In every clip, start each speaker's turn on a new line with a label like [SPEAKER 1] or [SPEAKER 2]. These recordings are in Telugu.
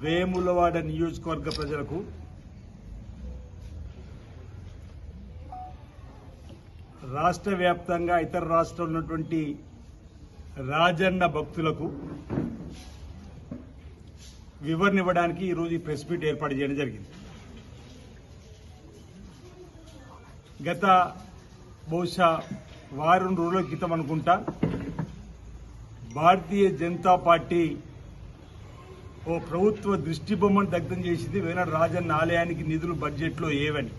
[SPEAKER 1] వేములవాడ నియోజకవర్గ ప్రజలకు రాష్ట్ర వ్యాప్తంగా ఇతర రాష్ట్రాల్లో ఉన్నటువంటి రాజన్న భక్తులకు వివరణ ఇవ్వడానికి ఈరోజు ఈ ప్రెస్ మీట్ ఏర్పాటు చేయడం జరిగింది. గత బహుశా వారం రోజుల క్రితం అనుకుంటా భారతీయ జనతా పార్టీ ఓ ప్రభుత్వ దృష్టి బొమ్మను దగ్ధం చేసింది. వేనాడు రాజన్న ఆలయానికి నిధులు బడ్జెట్లో ఏవని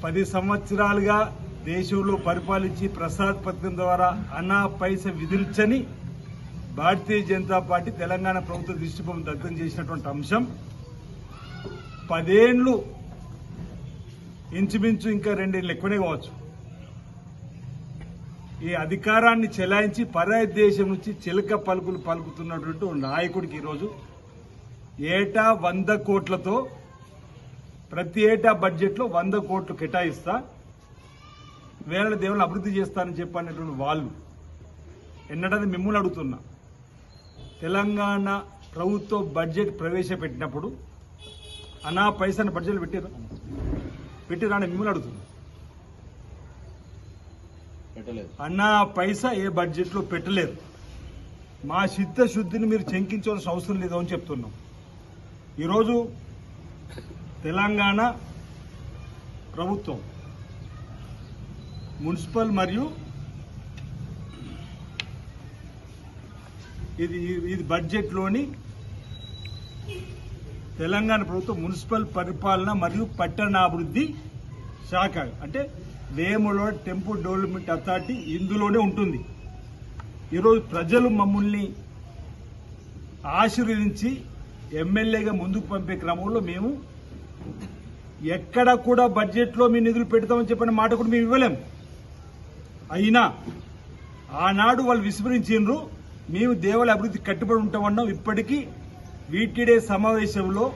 [SPEAKER 1] 10 సంవత్సరాలుగా దేశంలో పరిపాలించి ప్రసాద్ పథకం ద్వారా అనా పైస విధించని భారతీయ జనతా పార్టీ తెలంగాణ ప్రభుత్వ దృష్టి బొమ్మ దగ్ధం చేసినటువంటి అంశం 10 ఏళ్లు ఇంచుమించు ఇంకా 2 ఏళ్ళు ఎక్కువనే కావచ్చు. ఈ అధికారాన్ని చెలాయించి పరాయి దేశం నుంచి చిలక పలుకులు పలుకుతున్నటువంటి నాయకుడికి ఈరోజు ఏటా 100 కోట్లతో ప్రతి ఏటా బడ్జెట్లో 100 కోట్లు కేటాయిస్తా వేల దేవులను అభివృద్ధి చేస్తానని చెప్పినటువంటి వాళ్ళు ఎన్నడని మిమ్మల్ని అడుగుతున్నా. తెలంగాణ ప్రభుత్వ బడ్జెట్ ప్రవేశపెట్టినప్పుడు అనా పైసని బడ్జెట్లు పెట్టిరా అని మిమ్మల్ని అడుగుతున్నా. అన్నా పైసా ఏ బడ్జెట్లో పెట్టలేదు. మా చిత్తశుద్ధిని మీరు శంకించవలసిన అవసరం లేదు అని చెప్తున్నాం. ఈరోజు తెలంగాణ ప్రభుత్వం మున్సిపల్ మరియు ఇది బడ్జెట్లోని తెలంగాణ ప్రభుత్వం మున్సిపల్ పరిపాలన మరియు పట్టణాభివృద్ధి శాఖ అంటే వేములవాడ టెంపుల్ డెవలప్మెంట్ అథారిటీ ఇందులోనే ఉంటుంది. ఈరోజు ప్రజలు మమ్మల్ని ఆశీర్వదించి ఎమ్మెల్యేగా ముందుకు పంపే క్రమంలో మేము ఎక్కడ కూడా బడ్జెట్లో మీ నిధులు పెడతామని చెప్పిన మాట కూడా మేము ఇవ్వలేము. అయినా ఆనాడు వాళ్ళు విస్మరించారు. మేము దేవాలయ అభివృద్ధి కట్టుబడి ఉంటామన్నాం. ఇప్పటికీ వీటీడే సమావేశంలో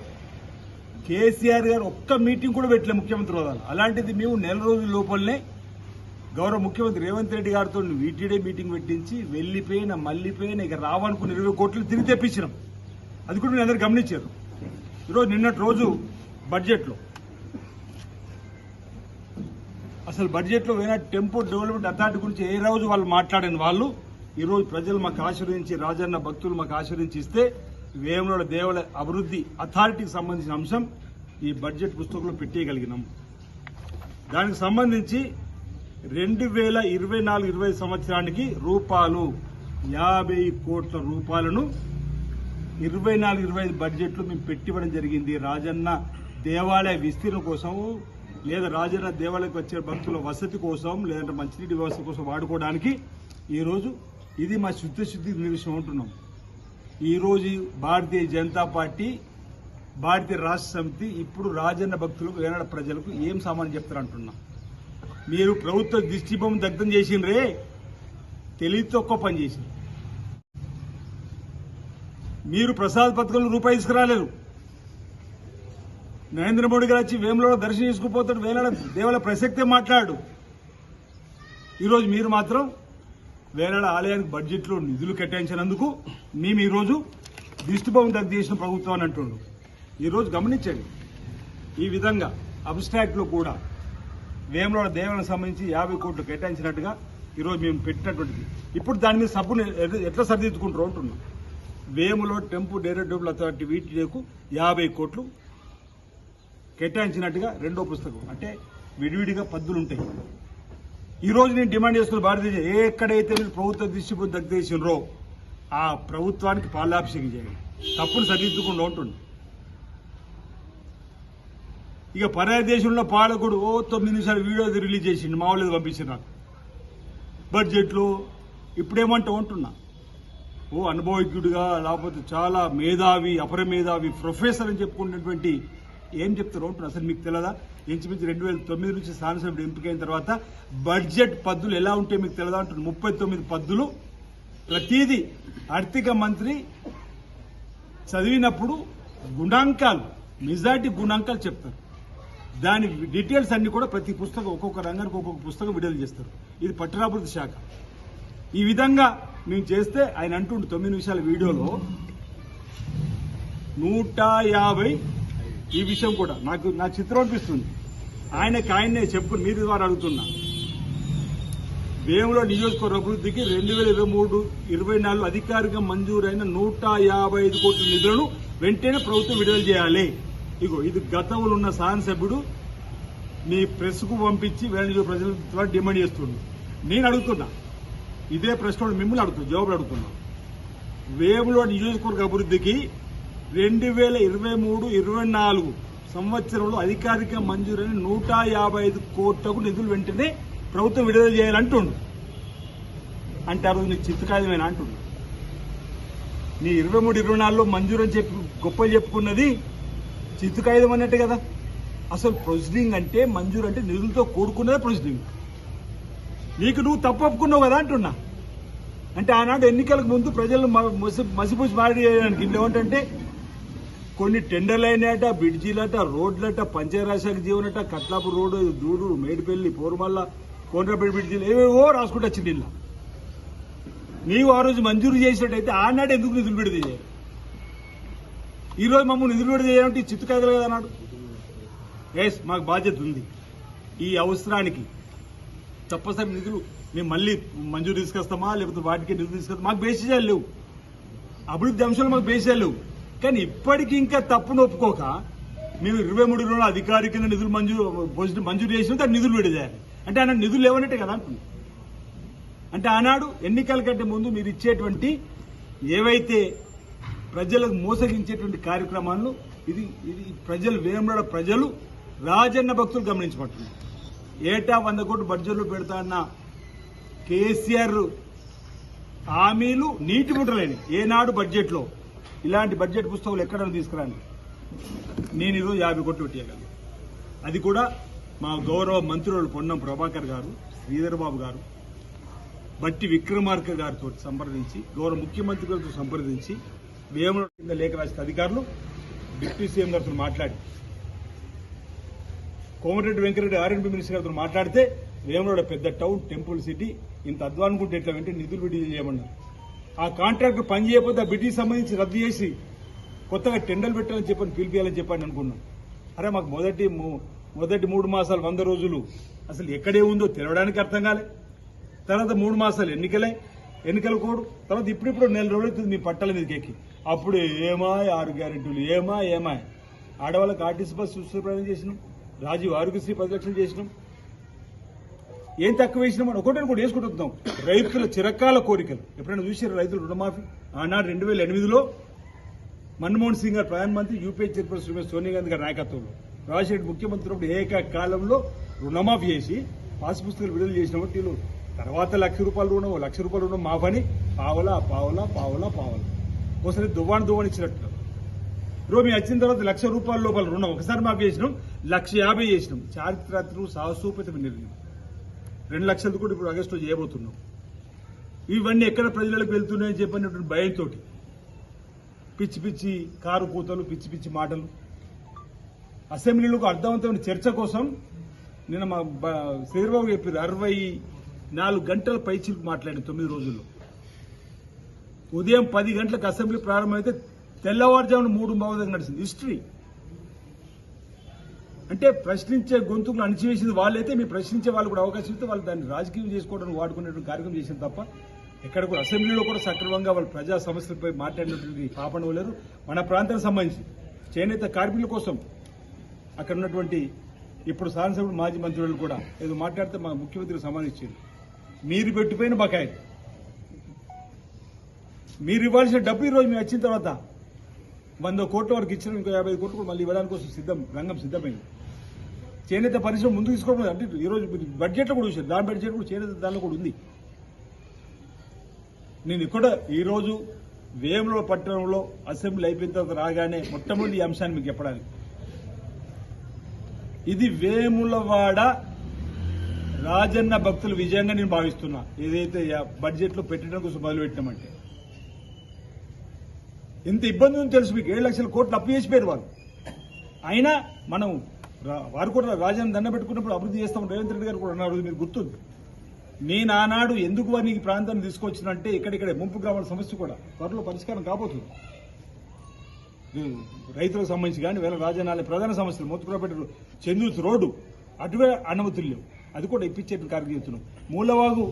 [SPEAKER 1] కేసీఆర్ గారు ఒక్క మీటింగ్ కూడా పెట్టలే ముఖ్యమంత్రి హోదాలో. అలాంటిది మేము నెల రోజుల లోపలనే గౌరవ ముఖ్యమంత్రి రేవంత్ రెడ్డి గారితో వీటీడే మీటింగ్ పెట్టించి మళ్ళీపోయిన ఇక రావనుకున్న 20 కోట్లు తిరిగి తెప్పించినాం. అది కూడా మీరు అందరూ గమనించారు. ఈరోజు నిన్నటి రోజు బడ్జెట్లో అసలు బడ్జెట్లో వేనాడు టెంపుల్ డెవలప్మెంట్ అథారిటీ గురించి ఏ రోజు వాళ్ళు మాట్లాడిన వాళ్ళు ఈరోజు ప్రజలు మాకు ఆశీర్వదించి రాజన్న భక్తులు మాకు ఆశీర్వదించి ఇస్తే వేములవాడ దేవాలయ అభివృద్ధి అథారిటీకి సంబంధించిన అంశం ఈ బడ్జెట్ పుస్తకంలో పెట్టేయగలిగినాం. దానికి సంబంధించి 2024-25 సంవత్సరానికి రూపాయలు 50 కోట్ల రూపాయలను 24-25 బడ్జెట్లో మేము పెట్టివ్వడం జరిగింది. రాజన్న దేవాలయ విస్తీర్ణం కోసం లేదా రాజన్న దేవాలయకు వచ్చే భక్తుల వసతి కోసం లేదంటే మంచినీటి వ్యవస్థ కోసం వాడుకోవడానికి ఈరోజు ఇది మా శుద్ధశుద్ధి నిమిషం ఉంటున్నాం. ఈరోజు భారతీయ జనతా పార్టీ భారతీయ రాష్ట్ర సమితి ఇప్పుడు రాజన్న భక్తులకు వేనాడ ప్రజలకు ఏం సామాన్యం చెప్తారంటున్నా. మీరు ప్రభుత్వ దిష్టిబొమ్మ దగ్ధం చేసిండ్రే, తెలివి తక్కువ పని చేసిండ్రు. మీరు ప్రసాద్ పథకంలో రూపాయి తీసుకురాలేరు. నరేంద్ర మోడీ గారు వచ్చి వేములవాడ దర్శనం చేసుకుపోతాడు, వేనాడ దేవాలయ ప్రసక్తే మాట్లాడు. ఈరోజు మీరు మాత్రం వేనాడ ఆలయానికి బడ్జెట్లో నిధులు కేటాయించినందుకు మేము ఈరోజు దిష్టిబొమ్మ దగ్ధం చేసిన ప్రభుత్వం అని అంటుండ్రు. ఈరోజు గమనించండి, ఈ విధంగా అబ్స్ట్రాక్ట్లో కూడా వేములవాడ దేవాలయానికి సంబంధించి 50 కోట్లు కేటాయించినట్టుగా ఈరోజు మేము పెట్టినటువంటిది. ఇప్పుడు దాని మీద సబ్బును ఎట్లా సరిదిద్దుకుంటారు అంటున్నాం. వేములవాడ టెంపుల్ డెవలప్మెంట్ అథారిటీ వీటికు 50 కోట్లు కేటాయించినట్టుగా రెండో పుస్తకం అంటే విడివిడిగా పద్దులు ఉంటాయి. ఈరోజు నేను డిమాండ్ చేస్తున్న భారతదేశం ఎక్కడైతే మీరు ప్రభుత్వ దృష్టి దగ్ధం చేసినరో ఆ ప్రభుత్వానికి పాలాభిషేకం చేయండి, తప్పును సరిదిద్దుకుండా ఉంటుంది. ఇక పరాయి దేశంలో పాలకుడు 9 నిమిషాలు వీడియో రిలీజ్ చేసిండు, మా వాళ్ళు పంపించారు నాకు బడ్జెట్లో. ఇప్పుడేమంటా ఉంటున్నా అనుభవజ్ఞుడిగా లేకపోతే చాలా మేధావి అపరమేధావి ప్రొఫెసర్ అని చెప్పుకున్నటువంటి ఏం చెప్తారు అంటున్నా. అసలు మీకు తెలియదా? ఇంచుమించు 2009 నుంచి శాసనసభ్యుడు ఎంపికైన తర్వాత బడ్జెట్ పద్దులు ఎలా ఉంటాయో మీకు తెలియదా అంటున్నారు. 39 పద్దులు ప్రతిదీ ఆర్థిక మంత్రి చదివినప్పుడు గుణాంకాలు మెజారిటీ గుణాంకాలు చెప్తారు. దాని డీటెయిల్స్ అన్ని కూడా ప్రతి పుస్తకం ఒక్కొక్క రంగానికి ఒక్కొక్క పుస్తకం విడుదల చేస్తారు. ఇది పట్టణాభివృద్ధి శాఖ. ఈ విధంగా మేము చేస్తే ఆయన అంటుండు 9 నిమిషాల వీడియోలో 150 ఈ విషయం కూడా నాకు నా చిత్రం అనిపిస్తుంది. ఆయనే చెప్పుకుని మీరు ద్వారా అడుగుతున్నా. వేముల నియోజకవర్గ అభివృద్ధికి 2023-24 అధికారికంగా మంజూరైన 155 కోట్ల నిధులను వెంటనే ప్రభుత్వం విడుదల చేయాలి. ఇగో ఇది గతంలో ఉన్న శాసనసభ్యుడు మీ ప్రెస్కు పంపించి వేల ప్రజల ద్వారా డిమాండ్ చేస్తుంది. నేను అడుగుతున్నా, ఇదే ప్రశ్న మిమ్మల్ని అడుగుతున్నా, జవాబులు అడుగుతున్నా. వేముల నియోజకవర్గ అభివృద్ధికి 2023-24 సంవత్సరంలో అధికారిక మంజూరైన 155 కోట్లకు నిధులు వెంటనే ప్రభుత్వం విడుదల చేయాలంటుండు. అంటే ఆ రోజు నీకు చిత్తకాయమేనా అంటుండు. నీ 23-24లో మంజూరు అని చెప్పి గొప్పలు చెప్పుకున్నది చిత్తకాయుధం అన్నట్టే కదా. అసలు ప్రొసీడింగ్ అంటే మంజూరు అంటే నిధులతో కూడుకున్నదే ప్రొసీడింగ్. నీకు నువ్వు తప్పు ఒప్పుకున్నావు కదా అంటున్నా. అంటే ఆనాడు ఎన్నికలకు ముందు ప్రజలు మసిపూసి మారి చేయడానికి ఏమంటే కొన్ని టెండర్లు అయినాయట, బ్రిడ్జీలట, రోడ్లట, పంచాయరాశాఖ జీవనట, కట్లాపూర్ రోడ్డు, దూడూరు, మేడిపల్లి, పోరుమల్ల, కోనరాపేట బ్రిడ్జీలు ఏవేవో రాసుకుంటూ వచ్చింది. ఇలా నీవు ఆ రోజు మంజూరు చేసినట్టయితే ఆనాడు ఎందుకు నిధులు విడుదల చేయాలి? ఈ రోజు మమ్మల్ని నిధులు విడుదల చేయాలంటే చిత్తు కాగలదు కదా అన్నాడు. ఎస్, మాకు బాధ్యత ఉంది. ఈ అవసరానికి తప్పనిసరి నిధులు మేము మళ్ళీ మంజూరు తీసుకొస్తామా లేకపోతే వాటికి నిధులు తీసుకొస్తామా? మాకు బేసిజాలు లేవు, అభివృద్ధి అంశాలు మాకు బేసిజాలు లేవు. కానీ ఇప్పటికీ ఇంకా తప్పును ఒప్పుకోక మేము 23 అధికారికంగా నిధులు మంజూరు చేసినా నిధులు విడుదల చేయాలి అంటే ఆనాడు నిధులు లేవనట్టే కదా అంటుంది. అంటే ఆనాడు ఎన్నికల కంటే ముందు మీరు ఇచ్చేటువంటి ఏవైతే ప్రజలకు మోసగించేటువంటి కార్యక్రమాలను ఇది ప్రజలు, వేముల ప్రజలు, రాజన్న భక్తులు గమనించబడుతున్నారు. ఏటా 100 కోట్లు బడ్జెట్లో పెడతా అన్న కేసీఆర్ హామీలు నీటి ముట్టలేని ఏనాడు బడ్జెట్లో ఇలాంటి బడ్జెట్ పుస్తకాలు ఎక్కడైనా తీసుకురాని నేను ఈరోజు 50 కోట్లు పెట్టేయగలను. అది కూడా మా గౌరవ మంత్రులు పొన్నం ప్రభాకర్ గారు, శ్రీధర్ బాబు గారు, బట్టి విక్రమార్క గారితో సంప్రదించి, గౌరవ ముఖ్యమంత్రి గారితో సంప్రదించి, వేముల కింద లేఖ రాసిన అధికారులు డిప్యూటీ సీఎం గారితో మాట్లాడి, కోమటిరెడ్డి వెంకరెడ్డి ఆర్ఎండ్బి మినిస్టర్ గారితో మాట్లాడితే వేముల పెద్ద టౌన్, టెంపుల్ సిటీ, ఇంత అధ్వానుకుంటే ఎట్లా వెంటనే నిధులు విడుదల చేయమన్నారు. ఆ కాంట్రాక్టర్ పని చేయకపోతే ఆ బిడ్డకి సంబంధించి రద్దు చేసి కొత్తగా టెండర్లు పెట్టాలని చెప్పని పిలిపియాలని చెప్పని అనుకున్నాం. అరే మాకు మొదటి 3 మాసాలు 100 రోజులు అసలు ఎక్కడే ఉందో తెలవడానికి అర్థం కాలే. తర్వాత 3 మాసాలు ఎన్నికల కోడు, తర్వాత ఇప్పుడు 4 రోజులు అవుతుంది మీ పట్టాల మీదకి ఎక్కి. అప్పుడు ఏమాయ్ 6 గ్యారెంటీలు, ఏమాయ్ ఆడవాళ్ళకి ఆర్టీసీ బస్సు ఉచిత ప్రయాణం చేసినాం, రాజీవ్ ఆరోగ్యశ్రీ 10 లక్షలు చేసినాం. ఏం తక్కువ వేసినాం అని ఒకటి కూడా వేసుకుంటున్నాం. రైతుల చిరకాల కోరికలు ఎప్పుడైనా చూసారు? రైతుల రుణమాఫీ ఆనాడు 2008లో మన్మోహన్ సింగ్ గారు ప్రధానమంత్రి, యూపీఏ చైర్పర్సన్ శ్రీమతి సోనియా గాంధీ గారి నాయకత్వంలో రాజశేఖర్ ముఖ్యమంత్రి ఏకకాలంలో రుణమాఫీ చేసి పాస్ పుస్తకాలు విడుదల చేసినప్పుడు వీళ్ళు తర్వాత ₹1,00,000 రుణం, ₹1,00,000 రుణం మాఫని పావలా ఒకసారి దువ్వాని ఇచ్చినట్టు. రోజు మేము వచ్చిన తర్వాత ₹1,00,000 లోపల రుణం ఒకసారి మాఫీ చేసినాం, 1,50,000 చేసినాం. చారిత్రాత్మక సాహసోపేతమైన నిర్ణయం. 2 లక్షలు కూడా ఇప్పుడు ఆగస్టులో చేయబోతున్నాం. ఇవన్నీ ఎక్కడ ప్రజలకు వెళ్తున్నాయని చెప్పినటువంటి భయంతో పిచ్చి కారు కూతలు, పిచ్చి మాటలు. అసెంబ్లీలకు అర్థవంతమైన చర్చ కోసం నిన్న మా శ్రీబాబు చెప్పారు 64 గంటల పైచిలకు మాట్లాడిన 9 రోజుల్లో. ఉదయం 10 గంటలకు అసెంబ్లీ ప్రారంభమైతే తెల్లవారుజామున 3:30 నడిచింది. హిస్టరీ అంటే ప్రశ్నించే గొంతుకులు అణిచివేసింది వాళ్ళైతే, మీ ప్రశ్నించే వాళ్ళు కూడా అవకాశం ఇస్తే వాళ్ళు దాన్ని రాజకీయం చేసుకోవడానికి వాడుకునేటువంటి కార్యక్రమం చేసిన తప్ప ఎక్కడ కూడా అసెంబ్లీలో కూడా సక్రమంగా వాళ్ళు ప్రజా సమస్యలపై మాట్లాడినటువంటి పాపన లేరు. మన ప్రాంతానికి సంబంధించి చేనేత కార్మికుల కోసం అక్కడ ఉన్నటువంటి ఇప్పుడు శాసనసభ్యులు, మాజీ మంత్రులు కూడా ఏదో మాట్లాడితే మా ముఖ్యమంత్రికి సంబంధించారు. మీరు పెట్టిపోయిన బకాయిలు, మీరు ఇవ్వాల్సిన డబ్బు ఈరోజు మేము వచ్చిన తర్వాత 100 కోట్ల వరకు ఇచ్చిన, ఇంకో 55 కోట్లు మళ్ళీ ఇవ్వడానికి కోసం రంగం సిద్ధమైంది. చేనేత పరిశ్రమ ముందుకు తీసుకోవడం అంటే ఈరోజు బడ్జెట్లో కూడా చూసారు, దాని బడ్జెట్ కూడా చేనేత దానిలో కూడా ఉంది. నేను ఇక్కడ ఈరోజు వేముల పట్టణంలో అసెంబ్లీ అయిపోయిన తర్వాత రాగానే మొట్టమొదటి ఈ అంశాన్ని మీకు చెప్పడానికి, ఇది వేములవాడ రాజన్న భక్తుల విజయంగా నేను భావిస్తున్నా. ఏదైతే బడ్జెట్లో పెట్టడం కోసం మొదలుపెట్టినామంటే ఎంత ఇబ్బంది ఉందో తెలుసు మీకు. 7 లక్షల కోట్లు అప్పు చేసిపోయారు వాళ్ళు. అయినా మనం వారు కూడా రాజన్న దండ పెట్టుకున్నప్పుడు అభివృద్ధి చేస్తాం. రేవంత్ రెడ్డి గారు కూడా అన్నారు, మీరు గుర్తుంది. నేను ఆనాడు ఎందుకు వారిని ఈ ప్రాంతాన్ని తీసుకొచ్చినంటే ఇక్కడిక్కడే ముంపు గ్రామాల సమస్య కూడా త్వరలో పరిష్కారం కాబోతుంది. రైతులకు సంబంధించి కానీ వేల రాజధాని ప్రధాన సమస్యలు మోతుకురాపేట చెందూరు రోడ్డు అటువే అనుమతులు లేవు, అది కూడా ఇప్పించేట్టు కార్యక్రమం చేస్తున్నాం. మూలవాగు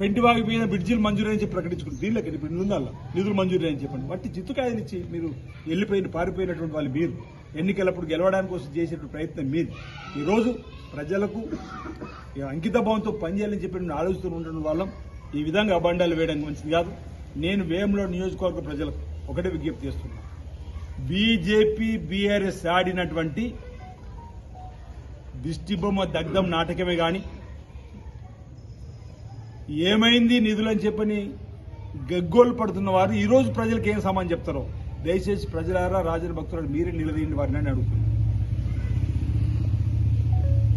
[SPEAKER 1] పెంటివాగు మీద బ్రిడ్జిలు మంజూరు అని చెప్పి ప్రకటించుకుంటారు. దీనిలోకి ఇప్పుడు నిధులు మంజూరు అని చెప్పండి. బట్టి చిత్తుకాయలు ఇచ్చి మీరు పారిపోయినటువంటి వాళ్ళు మీరు ఎన్నికలప్పుడు గెలవడానికి కోసం చేసేటువంటి ప్రయత్నం మీరు. ఈరోజు ప్రజలకు అంకిత భావంతో పనిచేయాలని చెప్పి నేను ఆలోచిస్తూ ఉంటున్న వాళ్ళం ఈ విధంగా అబండాలు వేయడానికి మంచిది కాదు. నేను వేములో నియోజకవర్గ ప్రజలకు ఒకటే విజ్ఞప్తి చేస్తున్నా, బీజేపీ బీఆర్ఎస్ ఆడినటువంటి దిష్టిబొమ్మ దగ్ధం నాటకమే గాని ఏమైంది నిధులని చెప్పని గగ్గోలు పడుతున్న వారు ఈరోజు ప్రజలకు ఏం సమానం చెప్తారో దయచేసి ప్రజలారా రాజన భక్తులు మీరే నిలదీయండి వారిని అని అడుగుతున్నారు.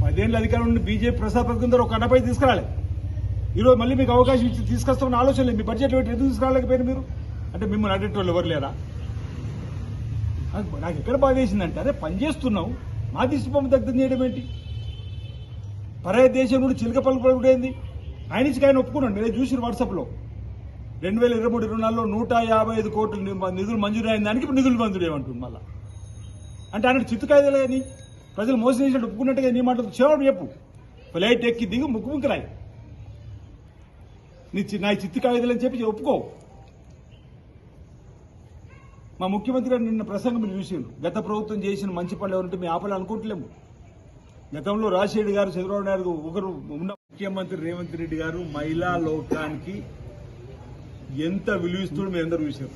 [SPEAKER 1] 10 ఏళ్ళ అధికారం నుండి బీజేపీ ప్రసాద పథకం ద్వారా ఒక అన్నపై తీసుకురాలి. ఈరోజు మళ్ళీ మీకు అవకాశం ఇచ్చి తీసుకొస్తామని ఆలోచన లేదు. మీ బడ్జెట్ పెట్టి ఎందుకు తీసుకురాలేకపోయారు మీరు? అంటే మిమ్మల్ని అడ్డేటోళ్ళు ఎవరు లేరా? నాకు ఎక్కడ బాధ వేసిందంటే అరే పనిచేస్తున్నావు మా దిష్టిబొమ్మ దగ్ధం చేయడం ఏంటి? పరాయ దేశం నుండి చిలక పలుకుడు ఏంది? ఆయన ఇచ్చి ఆయన ఒప్పుకున్నాడు. మీరే చూసిన వాట్సాప్లో 2023-24లో 155 కోట్ల నిధులు మంజూరు అయిన దానికి ఇప్పుడు నిధులు మంజూరు ఏమంటుంది మళ్ళా. అంటే ఆయన చిత్తుకాయదలే కానీ ప్రజలు మోసం చేసినట్టు ఒప్పుకున్నట్టుగా నీ మాటలు చెవడం చెప్పు. ఫ్లైట్ ఎక్కి దిగు ముక్కుముక్కరాయి నా చిత్తు కాగితాలని చెప్పి ఒప్పుకో. మా ముఖ్యమంత్రి గారు నిన్న ప్రసంగం మీరు చూసిండ్రు. గత ప్రభుత్వం చేసిన మంచి పనులు ఎవరంటే మేము ఆపాలనుకుంటలేము. గతంలో రాజశేఖర్ గారు, చంద్రబాబు నాయుడు ఒకరు ఉన్న ముఖ్యమంత్రి రేవంత్ రెడ్డి గారు మహిళా లోకానికి ఎంత విలువిస్తుడు మీరు అందరూ చూశారు.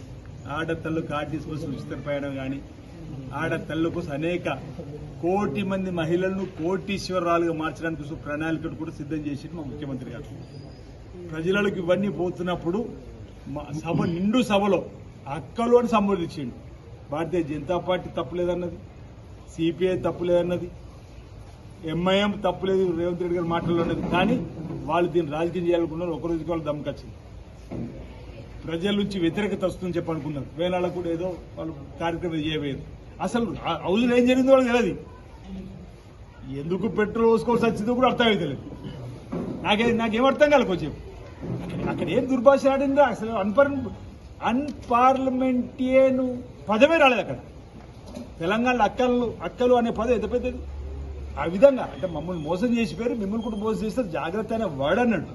[SPEAKER 1] ఆడతల్లు కార్టీస్ కోసం ఉచిత ప్రయాణం కానీ ఆడతల్లు కోసం అనేక కోటి మంది మహిళలను కోటీశ్వరాలుగా మార్చడానికి ప్రణాళికలు కూడా సిద్ధం చేసి మా ముఖ్యమంత్రి గారు ప్రజలకు ఇవన్నీ పోతున్నప్పుడు సభ నిండు సభలో అక్కలు అని సంబోధించిండు. Bharatiya Janata party తప్పులేదన్నది, CPI తప్పులేదన్నది, MIM తప్పులేదు రేవంత్ రెడ్డి గారి మాటల్లో ఉన్నది. కానీ వాళ్ళు దీన్ని రాజకీయం చేయాలనుకున్నారు. ఒకరోజుకి వాళ్ళు దమ్ముకొచ్చింది. ప్రజల నుంచి వ్యతిరేకత వస్తుందని చెప్పి అనుకున్నారు. వేలాళ్ళకు కూడా ఏదో వాళ్ళు కార్యక్రమం చేయలేదు. అసలు హౌజులో ఏం జరిగిందో వాళ్ళకి తెలియదు. ఎందుకు పెట్రోల్ పోసుకోవాల్సి వచ్చిందో కూడా అర్థమైతే నాకేం అర్థం కాలేదు. కొంచెం అక్కడ ఏం దుర్భాష ఆడిందో అసలు అన్పార్లమెంటియన్ పదమే రాలేదు. అక్కడ తెలంగాణలో అక్కలు అనే పదం ఎంత పెద్దది. ఆ విధంగా అంటే మమ్మల్ని మోసం చేసిపోయారు, మిమ్మల్ని కూడా మోసం చేస్తారు, జాగ్రత్త అనే వర్డ్ అన్నట్టు.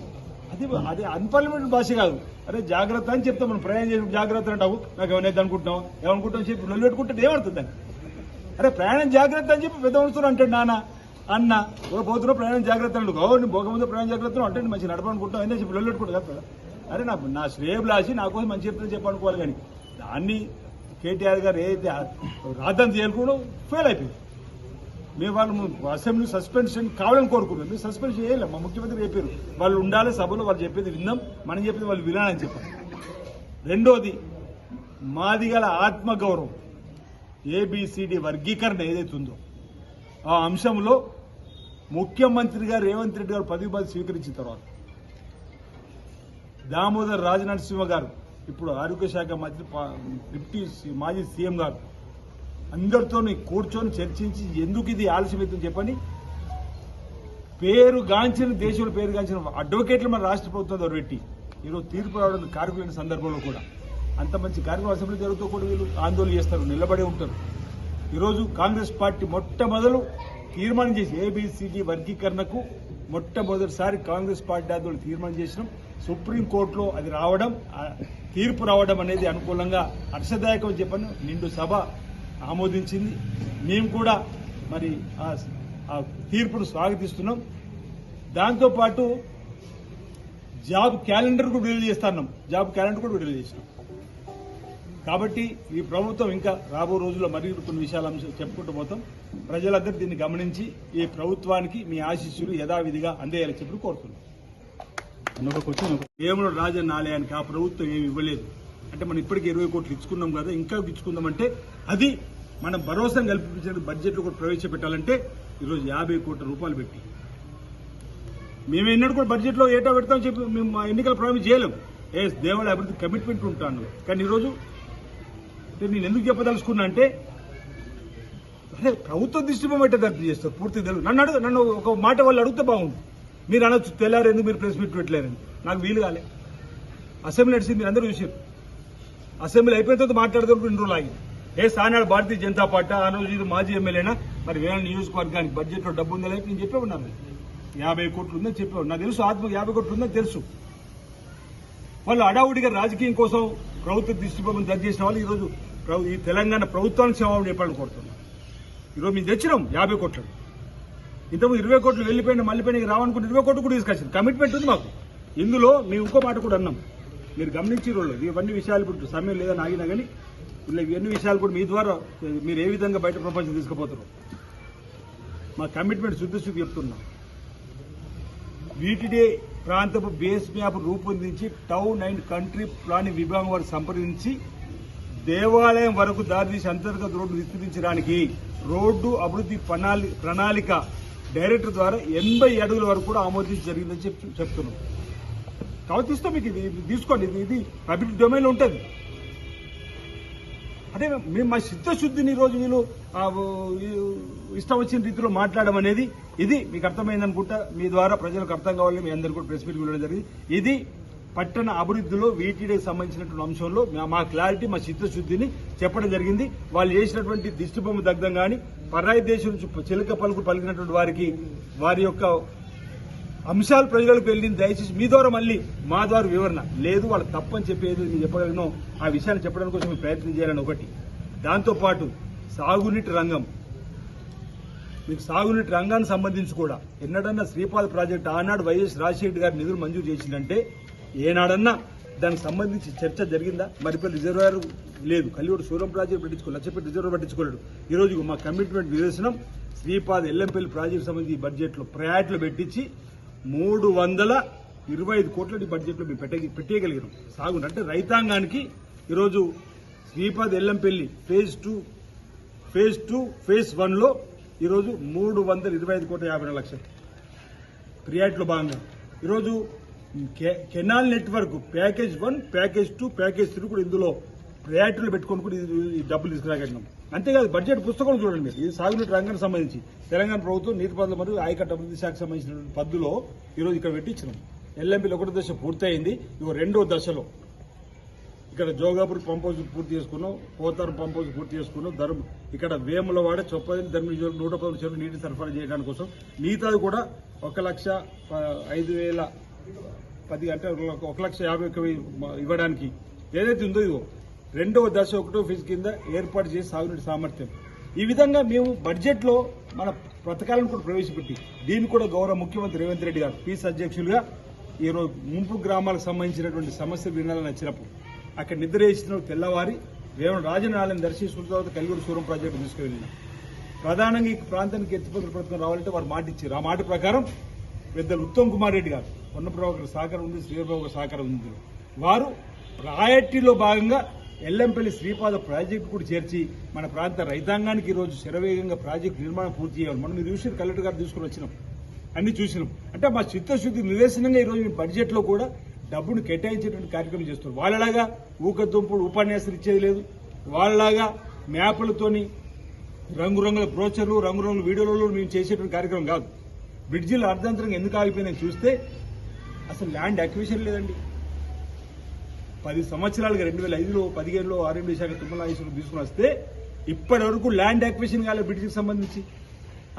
[SPEAKER 1] అది అన్పార్లమెంటరీ భాష కాదు. అరే జాగ్రత్త అని చెప్తాం మనం. ప్రయాణం చేసి జాగ్రత్త అంటావు, నాకు ఏమైనా అనుకుంటున్నావు, ఏమనుకుంటావు చెప్పి నొల్లు పెట్టుకుంటే ఏమడుతుంది? అరే ప్రయాణం జాగ్రత్త అని చెప్పి పెద్ద వస్తున్నారు అంటాడు నాన్న అన్న పోతున్నావు ప్రయాణం జాగ్రత్త అంటాడు. నీ భోగముందు ప్రయాణం జాగ్రత్త అంటే మంచి నడపనుకుంటావు అయినా చెప్పి నొల్లు పెట్టుకుంటా కదా. అరే నా శ్రేయభిలాషి నా కోసం మంచి చెప్తే చెప్పనుకోవాలి. కానీ దాన్ని కేటీఆర్ గారు ఏదైతే రాద్దాం చేయాలనుకోవడం ఫెయిల్ అయిపోయింది. మేము వాళ్ళు అసెంబ్లీ సస్పెన్షన్ కావాలని కోరుకున్నాం. మీరు సస్పెన్షన్ చేయలేం. మా ముఖ్యమంత్రి చెప్పారు వాళ్ళు ఉండాలి సభలో, వాళ్ళు చెప్పేది విన్నాం, మనం చెప్పేది వాళ్ళు వినాలని చెప్పారు. రెండోది మాది గల ఆత్మగౌరవం ఏబిసిడి వర్గీకరణ ఏదైతే ఉందో ఆ అంశంలో ముఖ్యమంత్రి గారు రేవంత్ రెడ్డి గారు పదవి బాధ్యత స్వీకరించిన తర్వాత దామోదర్ రాజనరసింహ గారు ఇప్పుడు ఆరోగ్య శాఖ మంత్రి డిప్యూటీ మాజీ సీఎం గారు అందరితో కూర్చొని చర్చించి ఎందుకు ఇది ఆలస్యమైందని చెప్పని దేశంలో పేరుగాంచిన అడ్వకేట్లు మన రాష్ట్ర ప్రభుత్వం పెట్టి ఈరోజు తీర్పు రావడం కార్యక్రమం సందర్భంలో కూడా అంత మంచి కార్యక్రమం అసెంబ్లీ జరుగుతూ కూడా వీళ్ళు ఆందోళన చేస్తారు, నిలబడి ఉంటారు. ఈరోజు కాంగ్రెస్ పార్టీ మొట్టమొదలు తీర్మానం చేసి ఏబిసిడి వర్గీకరణకు మొట్టమొదటిసారి కాంగ్రెస్ పార్టీ ఆందోళన తీర్మానం చేసినాం. సుప్రీంకోర్టులో అది రావడం, తీర్పు రావడం అనేది అనుకూలంగా హర్షదాయకం చెప్పని నిండు సభ ఆమోదించింది. మేము కూడా మరి ఆ తీర్పును స్వాగతిస్తున్నాం. దాంతోపాటు జాబ్ క్యాలెండర్ కూడా విడుదల చేస్తున్నాం. జాబ్ క్యాలెండర్ కూడా విడుదల చేసినాం. కాబట్టి ఈ ప్రభుత్వం ఇంకా రాబో రోజుల్లో మరి కొన్ని విషయాలు చెప్పుకుంటూ పోతాం. ప్రజలందరూ దీన్ని గమనించి ఈ ప్రభుత్వానికి మీ ఆశీస్సులు యథావిధిగా అందేయాలని చెప్పి కోరుతున్నాం. వేముల రాజన్న ఆలయానికి ఆ ప్రభుత్వం ఏమి ఇవ్వలేదు అంటే మనం ఇప్పటికీ 20 కోట్లు ఇచ్చుకున్నాం కదా, ఇంకా ఇచ్చుకుందామంటే అది మనం భరోసాను కల్పించిన బడ్జెట్లో కూడా ప్రవేశపెట్టాలంటే ఈరోజు 50 కోట్ల రూపాయలు పెట్టి మేము ఎన్నడూ కూడా బడ్జెట్లో ఏటా పెడతామని చెప్పి మేము మా ఎన్నికల ప్రారంభం చేయలేం. దేవాలయ అభివృద్ధి కమిట్మెంట్ ఉంటాను. కానీ ఈరోజు నేను ఎందుకు చెప్పదలుచుకున్నా అంటే అదే ప్రభుత్వ దృష్టిలో దర్శనం చేస్తారు పూర్తి తెలుగు. నన్ను ఒక మాట వాళ్ళు అడిగితే బాగుంది. మీరు అనొచ్చు తెల్లారు ఎందుకు మీరు ప్రెస్ మీట్ పెట్టలేరని. నాకు వీలు కాలే. అసెంబ్లీ నడిచింది మీరు అందరూ చూసారు. అసెంబ్లీ అయిపోయిన తర్వాత మాట్లాడదాం 2 రోజులు ఆగి ఆనాడు భారతీయ జనతా పార్టీ ఆ రోజు ఇది మాజీ ఎమ్మెల్యేనా మరి వేరే నియోజకవర్గానికి బడ్జెట్ లో డబ్బు ఉందా లేకపోతే నేను చెప్పే ఉన్నాను 50 కోట్లు ఉందని చెప్పేవాడు. నాకు తెలుసు ఆత్మకు 50 కోట్లు ఉందని తెలుసు. వాళ్ళు అడావుడిగా రాజకీయం కోసం ప్రభుత్వ దిష్టిబొమ్మను దర్శ చేసిన వాళ్ళు ఈరోజు ఈ తెలంగాణ ప్రభుత్వానికి క్షమాపణ చెప్పాలని కోరుతున్నాం. ఈరోజు మేము తెచ్చినాం 50 కోట్లు. ఇంతకుముందు 20 కోట్లు వెళ్లిపోయిన మళ్ళీపోయిన రావనుకుంటే 20 కోట్లు కూడా తీసుకొచ్చింది. కమిట్మెంట్ ఉంది మాకు. ఇందులో మేము ఇంకో మాట కూడా అన్నాం, మీరు గమనించి రోజు ఇవన్నీ విషయాలు ఇప్పుడు సమయం లేదని ఆగినా కానీ ఇవన్నీ విషయాలు కూడా మీ ద్వారా మీరు ఏ విధంగా బయట ప్రపంచం తీసుకుపోతారు మా కమిట్మెంట్ శుద్ధి చెప్తున్నాం. వీటిడే ప్రాంతపు బేస్ మ్యాప్ రూపొందించి టౌన్ అండ్ కంట్రీ ప్లానింగ్ విభాగం వారు సంప్రదించి దేవాలయం వరకు దారితీసి అంతర్గత రోడ్డు విస్తరించడానికి రోడ్డు అభివృద్ధి ప్రణాళిక డైరెక్టర్ ద్వారా 80 అడుగుల వరకు కూడా ఆమోదించి జరిగిందని చెప్తున్నాం. కాబట్టి ఇస్తాం మీకు ఇది తీసుకోండి. ఇది పబ్లిక్ డొమైన్లో ఉంటుంది. అంటే మేము మా చిత్తశుద్ధిని ఈరోజు వీళ్ళు ఇష్టం వచ్చిన రీతిలో మాట్లాడడం అనేది ఇది మీకు అర్థమైంది అనుకుంటా. మీ ద్వారా ప్రజలకు అర్థం కావాలని మీ అందరికీ కూడా ప్రెస్ మీట్ ఇవ్వడం జరిగింది. ఇది పట్టణ అభివృద్ధిలో వీటీడీకి సంబంధించినటువంటి అంశంలో మా క్లారిటీ మా చిత్తశుద్ధిని చెప్పడం జరిగింది. వాళ్ళు చేసినటువంటి దిష్టిబొమ్మ దగ్ధం కానీ పరాయి దేశం నుంచి చిలక పలుకు పలికినటువంటి వారికి వారి యొక్క అంశాలు ప్రజలకు వెళ్ళింది. దయచేసి మీ ద్వారా మళ్ళీ మా ద్వారా వివరణ లేదు, వాళ్ళు తప్పని చెప్పేది నేను చెప్పగలను. ఆ విషయాన్ని చెప్పడానికి కోసం మేము ప్రయత్నం చేయాలని ఒకటి. దాంతోపాటు సాగునీటి రంగం, మీకు సాగునీటి రంగానికి సంబంధించి కూడా ఎన్నడన్నా శ్రీపాద ప్రాజెక్టు ఆనాడు వైఎస్ రాజశేఖర్ గారు నిధులు మంజూరు చేసిందంటే ఏనాడన్నా దానికి సంబంధించి చర్చ జరిగిందా? మరిపల్లి రిజర్వాయర్ లేదు, కల్లిగూడ సూరం ప్రాజెక్టు పట్టించుకోలేదు, లచ్చపేట రిజర్వాయర్ పట్టించుకోలేడు. ఈరోజు మా కమిట్మెంట్ నిదర్శనం శ్రీపాద ఎల్లంపల్లి ప్రాజెక్టు సంబంధించి బడ్జెట్లో ప్రయారిటీలో పెట్టించి 325 కోట్ల బడ్జెట్లో మేము పెట్టేయగలిగినాం. సాగు అంటే రైతాంగానికి ఈరోజు శ్రీపాద ఎల్లంపల్లి ఫేజ్ 2 ఫేజ్ 1లో ఈరోజు 325 కోట్ల 54 లక్షలు ప్రియారిటీలో భాగంగా ఈరోజు canal network package 1, package 2, package 3 కూడా ఇందులో ప్రయారిటీలు పెట్టుకొని కూడా ఈ డబ్బులు తీసుకురాగలిగినాం. అంతేకాదు బడ్జెట్ పుస్తకం చూడండి మీరు. ఇది సాగునీటి రంగానికి సంబంధించి తెలంగాణ ప్రభుత్వం నీటిపారుదల మరియు ఆయకట్టు అభివృద్ధి శాఖకు సంబంధించిన పద్దులో ఈరోజు ఇక్కడ పెట్టించినాం. ఎల్ఎంపీలో 1వ దశ పూర్తయింది. ఇక 2వ దశలో ఇక్కడ జోగాపూర్ పంప్ హౌస్ పూర్తి చేసుకున్నాం, పోతారం పంప్ హౌస్ పూర్తి చేసుకున్నాం. ఇక్కడ వేములవాడ చొప్పది ధర్మ 110 చెరువులు నీటి సరఫరా చేయడానికి కోసం మిగతాది కూడా 1,05,000 అంటే 1,50,000 ఇవ్వడానికి ఏదైతే ఉందో ఇదో 2వ దశ 1వ ఫేజ్ కింద ఏర్పాటు చేసి సాగునీటి సామర్థ్యం. ఈ విధంగా మేము బడ్జెట్లో మన పథకాలను కూడా ప్రవేశపెట్టి దీన్ని కూడా గౌరవ ముఖ్యమంత్రి రేవంత్ రెడ్డి గారు పీస్ అధ్యక్షులుగా ఈరోజు ముంపు గ్రామాలకు సంబంధించినటువంటి సమస్యలు వినాలని వచ్చినప్పుడు అక్కడ నిద్ర వేసిన తెల్లవారి రాజన్న ఆలయం దర్శించుకున్న తర్వాత కల్లిగూడ సూరం ప్రాజెక్టు తీసుకువెళ్ళినాం. ప్రధానంగా ఈ ప్రాంతానికి ఎత్తిపోతల పథకం రావాలంటే వారు మాట ఇచ్చారు. ఆ మాట ప్రకారం పెద్దలు ఉత్తమ్ కుమార్ రెడ్డి గారు, పొన్నప్రభు గారి సహకారం ఉంది, శ్రీబాబు గారి సహకారం ఉంది. వారు రాయట్టీలో భాగంగా ఎల్లంపల్లి శ్రీపాద ప్రాజెక్టు కూడా చేర్చి మన ప్రాంత రైతాంగానికి ఈరోజు శరవేగంగా ప్రాజెక్టు నిర్మాణం పూర్తి చేయాలి. మనం ఈ విషయం కలెక్టర్ గారు తీసుకుని వచ్చినాం, అన్ని చూసినాం. అంటే మా చిత్తశుద్ధి నిదర్శనంగా ఈరోజు బడ్జెట్లో కూడా డబ్బును కేటాయించేటువంటి కార్యక్రమం చేస్తున్నారు. వాళ్ళలాగా ఊకదుంపుడు ఉపన్యాసాలు ఇచ్చేది లేదు, వాళ్ళలాగా మ్యాపులతోని రంగురంగుల బ్రోచర్లు రంగురంగుల వీడియోలలో మేము చేసేటువంటి కార్యక్రమం కాదు. బ్రిడ్జిలు అర్ధాంతరంగా ఎందుకు ఆగిపోయినాయి చూస్తే అసలు ల్యాండ్ అక్విజిషన్ లేదండి. 10 సంవత్సరాలుగా 2005లో 15లో ఆర్ఎండ్బీ శాఖ తుమ్మల నాగేశ్వరరావు తీసుకుని వస్తే ఇప్పటి వరకు ల్యాండ్ అక్విజిషన్ కాలేదు. బ్రిడ్జికి సంబంధించి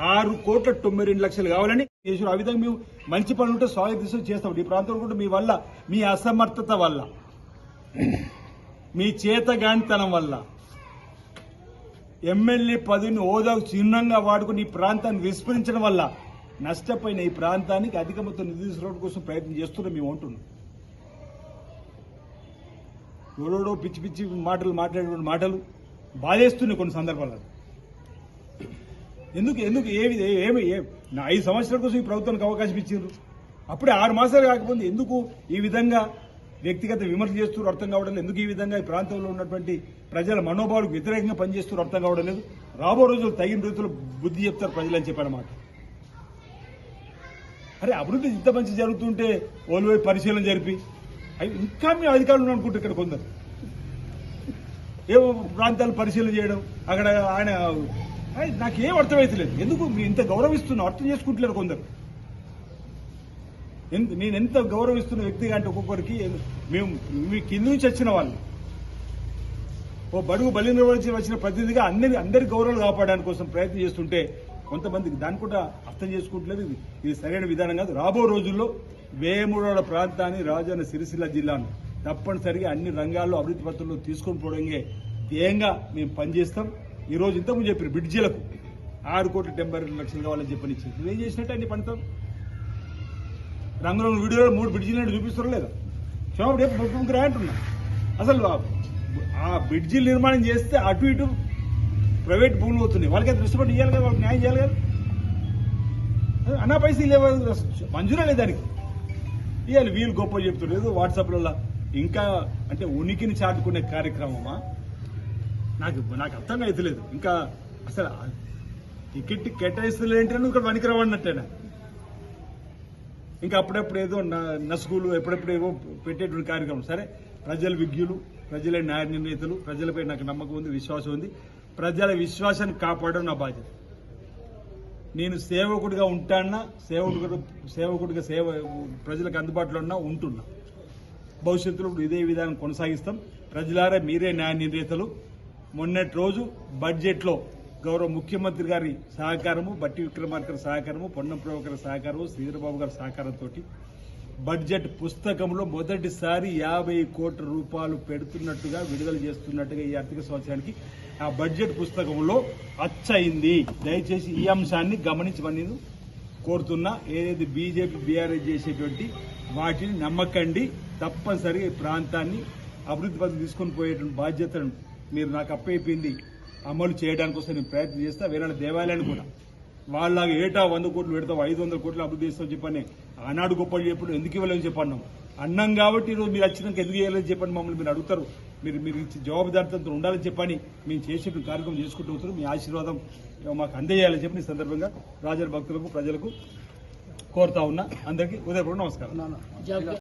[SPEAKER 1] 6,92,00,000 కావాలని చేసారు. ఆ విధంగా మేము మంచి పనులు ఉంటే స్వాగతిస్తూ చేస్తాం. ఈ ప్రాంతంలో కూడా మీ వల్ల, మీ అసమర్థత వల్ల, మీ చేతగానితనం వల్ల ఎమ్మెల్యే పదవిని హోదాకు చిహ్నంగా వాడుకుని ఈ ప్రాంతాన్ని విస్మరించడం వల్ల నష్టపోయిన ఈ ప్రాంతానికి అధిక మొత్తం నిధులు తీసుకోవడం కోసం ప్రయత్నం చేస్తున్నాం మేము అంటున్నాం. ఎవడో పిచ్చి పిచ్చి మాట్లాడేటువంటి మాటలు బాధేస్తున్నాయి కొన్ని సందర్భాల్లో. ఎందుకు ఏమి 5 సంవత్సరాల కోసం ఈ ప్రభుత్వానికి అవకాశం ఇచ్చిండ్రు. అప్పుడే 6 మాసాలు కాకపోతే ఎందుకు ఈ విధంగా వ్యక్తిగత విమర్శ చేస్తున్నారు అర్థం కావడం లేదు. ఎందుకు ఈ విధంగా ఈ ప్రాంతంలో ఉన్నటువంటి ప్రజల మనోభావాలకు వ్యతిరేకంగా పనిచేస్తున్నారు అర్థం కావడం లేదు. రాబో రోజులు తగిన రీతిలో బుద్ధి చెప్తారు ప్రజలని చెప్పారన్నమాట. అరే అభివృద్ధి ఇంత మంచి జరుగుతుంటే ఓల్వై పరిశీలన జరిపి ఇంకా మేము అధికారులు అనుకుంటే ఇక్కడ కొందరు ఏవో ప్రాంతాలు పరిశీలన చేయడం అక్కడ ఆయన నాకేం అర్థమైతలేదు. ఎందుకు మీరు ఇంత గౌరవిస్తున్నా అర్థం చేసుకుంటలేరు కొందరు. నేను ఎంత గౌరవిస్తున్న వ్యక్తిగా అంటే ఒక్కొక్కరికి మేము మీ కింద నుంచి వచ్చిన వాళ్ళు ఓ బడుగు బలిన వచ్చిన ప్రతినిధిగా అందరి గౌరవాలు కాపాడడానికి కోసం ప్రయత్నం చేస్తుంటే కొంతమందికి దాన్ని కూడా అర్థం చేసుకుంటలేదు. ఇది సరైన విధానం కాదు. రాబో రోజుల్లో వేములవాడ ప్రాంతాన్ని రాజన్న సిరిసిల్ల జిల్లాను తప్పనిసరిగా అన్ని రంగాల్లో అభివృద్ధి పత్రంలో తీసుకొని పోవడంగా ధ్యేయంగా మేము పనిచేస్తాం. ఈ రోజు ఇంతకుముందు చెప్పారు బ్రిడ్జిలకు 6,72,00,000 కావాలని చెప్పనిచ్చి నువ్వేం చేసినట్టు అన్ని పండుతాం. రంగురంగు వీడియోలో 3 బ్రిడ్జిలు చూపిస్తారు లేదా క్షేమప్పుడు ముగ్గురు అంటున్నా. అసలు ఆ బ్రిడ్జిలు నిర్మాణం చేస్తే అటు ఇటు ప్రైవేట్ భూములు పోతున్నాయి. వాళ్ళకి దృష్టిపడి ఇవ్వాలి కదా, వాళ్ళకి న్యాయం చేయాలి కదా. అన్నా పైసలు లేవు, మంజూరే లేదు దానికి. ఇవ్వాలి వీళ్ళు గొప్ప చెప్తున్నారు వాట్సాప్లలో. ఇంకా అంటే ఉనికిని చాటుకునే కార్యక్రమమా నాకు అర్థం అవుతలేదు. ఇంకా అసలు టికెట్ కేటాయిస్తలేంటే ఇక్కడ వనికిరవన్నట్టేనా. ఇంకా అప్పుడప్పుడు ఏదో నసుగులు ఎప్పుడెప్పుడు ఏవో పెట్టేటువంటి కార్యక్రమం. సరే, ప్రజల విజ్ఞులు, ప్రజల న్యాయ నిర్ణేతలు, ప్రజలపై నాకు నమ్మకం ఉంది, విశ్వాసం ఉంది. ప్రజల విశ్వాసాన్ని కాపాడడం నా బాధ్యత. నేను సేవకుడిగా ఉంటానా, సేవకుడిగా ప్రజలకు అందుబాటులో ఉన్నా ఉంటున్నా. భవిష్యత్తులో ఇదే విధానం కొనసాగిస్తాం. ప్రజలారా మీరే న్యాయ నిర్ణేతలు. మొన్నటి రోజు బడ్జెట్లో గౌరవ ముఖ్యమంత్రి గారి సహకారము, బట్టి విక్రమార్క సహకారము, పొన్నం ప్రభాకర్ సహకారము, శ్రీధరబాబు గారి సహకారంతో బడ్జెట్ పుస్తకంలో మొదటిసారి 50 కోట్ల రూపాయలు పెడుతున్నట్టుగా, విడుదల చేస్తున్నట్టుగా ఈ ఆర్థిక సంవత్సరానికి ఆ బడ్జెట్ పుస్తకంలో అచ్చయింది. దయచేసి ఈ అంశాన్ని గమనించమని నేను కోరుతున్నా. ఏదైతే బీజేపీ బీఆర్ఎస్ చేసేటువంటి వాటిని నమ్మకండి. తప్పనిసరిగా ఈ ప్రాంతాన్ని అభివృద్ధి పథకం తీసుకొని పోయేటువంటి బాధ్యతను మీరు నాకు అప్పయిపోయింది అమలు చేయడానికి కోసం నేను ప్రయత్నం చేస్తా. వేరే దేవాలయాన్ని కూడా వాళ్ళలాగా ఏటా 100 కోట్లు పెడతావు, 500 కోట్లు అభివృద్ధి చేస్తావు చెప్పని ఆనాడు గొప్పలు చెప్పడం ఎందుకు ఇవ్వాలని చెప్పన్నాం. అన్నం కాబట్టి ఈరోజు మీరు వచ్చినాక ఎందుకు చేయాలని చెప్పని మమ్మల్ని మీరు అడుగుతారు. మీరు ఇచ్చే జవాబుదారితనంతో ఉండాలని చెప్పని మేము చేసేటువంటి కార్యక్రమం చేసుకుంటూ వస్తారు. మీ ఆశీర్వాదం మాకు అందజేయాలని చెప్పి ఈ సందర్భంగా రాజన్న భక్తులకు, ప్రజలకు కోరుతా ఉన్నా. అందరికీ ఉదయపూర్వక నమస్కారం.